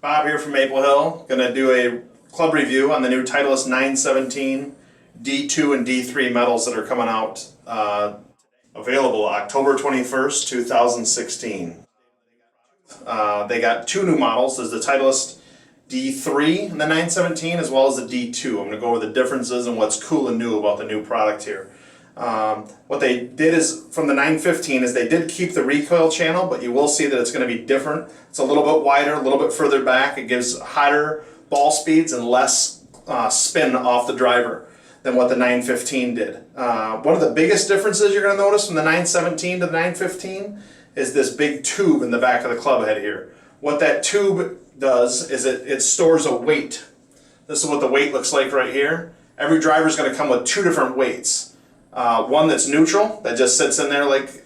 Bob here from Maple Hill. Going to do a club review on the new Titleist 917 D2 and D3 metals that are coming out. Available October 21st, 2016. They got two new models. There's the Titleist D3 and the 917 as well as the D2. I'm going to go over the differences and what's cool and new about the new product here. What they did is, from the 915, is they did keep the recoil channel, but you will see that it's going to be different. It's a little bit wider, a little bit further back. It gives higher ball speeds and less spin off the driver than what the 915 did. One of the biggest differences you're going to notice from the 917 to the 915 is this big tube in the back of the club head here. What that tube does is it stores a weight. This is what the weight looks like right here. Every driver is going to come with two different weights. One that's neutral, that just sits in there like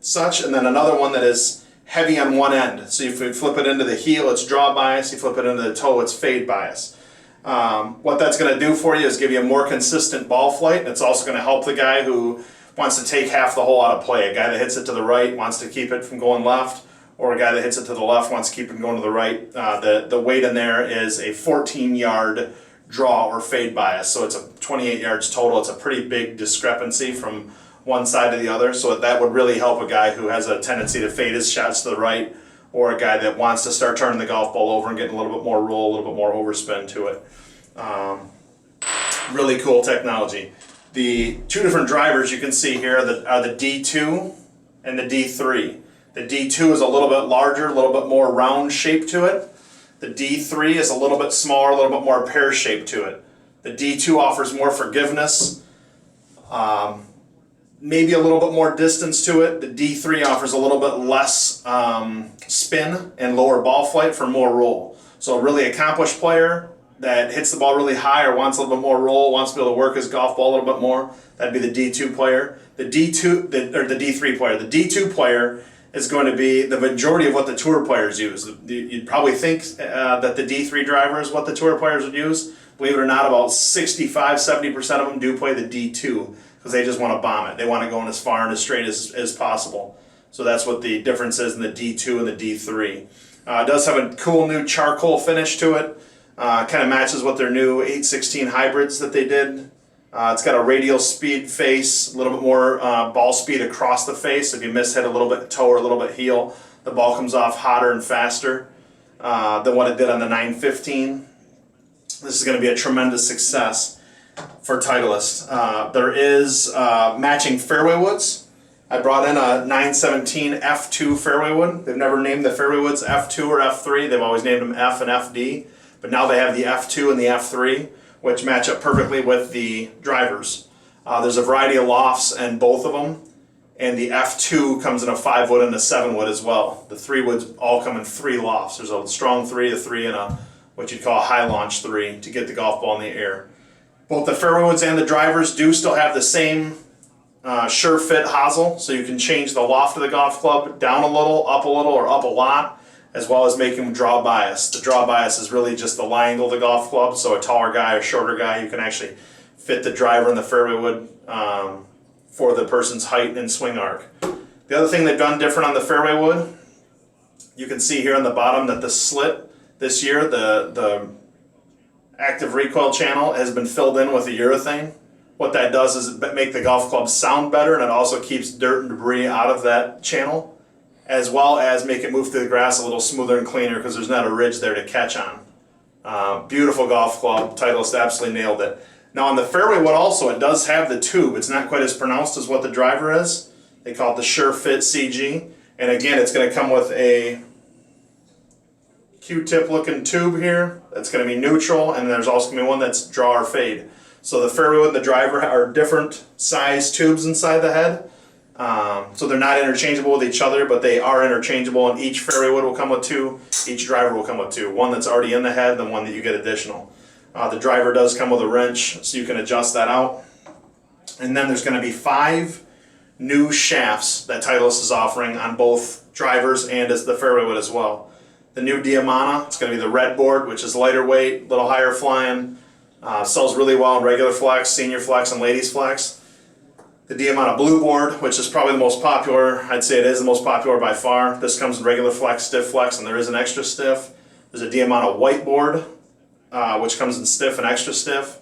such, and then another one that is heavy on one end. So if you flip it into the heel, it's draw bias. You flip it into the toe, it's fade bias. What that's going to do for you is give you a more consistent ball flight, and it's also going to help the guy who wants to take half the hole out of play. A guy that hits it to the right wants to keep it from going left, or a guy that hits it to the left wants to keep it going to the right. The weight in there is a 14-yard draw or fade bias, so it's a 28 yards total. It's a pretty big discrepancy from one side to the other, so that would really help a guy who has a tendency to fade his shots to the right, or a guy that wants to start turning the golf ball over and getting a little bit more roll, a little bit more overspin to it. Really cool technology. The two different drivers you can see here are the D2 and the D3. The D2 is a little bit larger, a little bit more round shape to it. The D3 is a little bit smaller, a little bit more pear shape to it. The D2 offers more forgiveness, maybe a little bit more distance to it. The D3 offers a little bit less spin and lower ball flight for more roll. So a really accomplished player that hits the ball really high or wants a little bit more roll, wants to be able to work his golf ball a little bit more, that'd be the D2 player. The D3 player. The D2 player is going to be the majority of what the tour players use. You'd probably think that the D3 driver is what the tour players would use. Believe it or not, about 65–70% of them do play the D2 because they just want to bomb it. They want to go in as far and as straight as possible. So that's what the difference is in the D2 and the D3. It does have a cool new charcoal finish to it. Kind of matches what their new 816 hybrids that they did. It's got a radial speed face, a little bit more ball speed across the face. If you hit a little bit toe or a little bit heel, the ball comes off hotter and faster than what it did on the 915. This is going to be a tremendous success for Titleist. There is matching fairway woods. I brought in a 917 F2 fairway wood. They've never named the fairway woods F2 or F3. They've always named them F and FD. But now they have the F2 and the F3, which match up perfectly with the drivers. There's a variety of lofts in both of them, and the F2 comes in a 5 wood and a 7 wood as well. The 3 woods all come in 3 lofts. There's a strong 3, a 3, and a what you'd call a high launch 3 to get the golf ball in the air. Both the fairway woods and the drivers do still have the same sure fit hosel, so you can change the loft of the golf club down a little, up a little, or up a lot, as well as making them draw bias. The draw bias is really just the lie angle of the golf club, so a taller guy or shorter guy, you can actually fit the driver in the fairway wood for the person's height and swing arc. The other thing they've done different on the fairway wood, you can see here on the bottom that the slit this year, the active recoil channel has been filled in with a urethane. What that does is make the golf club sound better, and it also keeps dirt and debris out of that channel, as well as make it move through the grass a little smoother and cleaner because there's not a ridge there to catch on. Beautiful golf club. Titleist absolutely nailed it. Now on the fairway wood also, it does have the tube. It's not quite as pronounced as what the driver is. They call it the Sure Fit CG. And again, it's going to come with a Q-tip looking tube here. That's going to be neutral, and there's also going to be one that's draw or fade. So the fairway wood and the driver are different size tubes inside the head. So they're not interchangeable with each other, but they are interchangeable, and each fairway wood will come with 2, each driver will come with 2. One that's already in the head, and one that you get additional. The driver does come with a wrench, so you can adjust that out. And then there's going to be 5 new shafts that Titleist is offering on both drivers and as the fairway wood as well. The new Diamana, it's going to be the red board, which is lighter weight, a little higher flying, sells really well in regular flex, senior flex, and ladies flex. The Diamana blue board, which is probably the most popular. I'd say it is the most popular by far. This comes in regular flex, stiff flex, and there is an extra stiff. There's a Diamante whiteboard, which comes in stiff and extra stiff.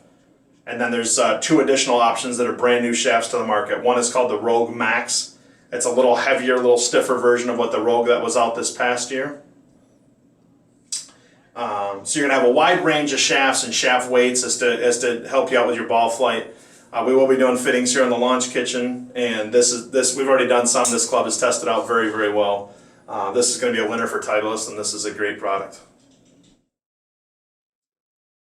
And then there's 2 additional options that are brand new shafts to the market. One is called the Rogue Max. It's a little heavier, little stiffer version of what the Rogue that was out this past year. So you're going to have a wide range of shafts and shaft weights as to help you out with your ball flight. We will be doing fittings here in the launch kitchen, and this we've already done some. This club is tested out very, very well. This is going to be a winner for Titleist, and this is a great product.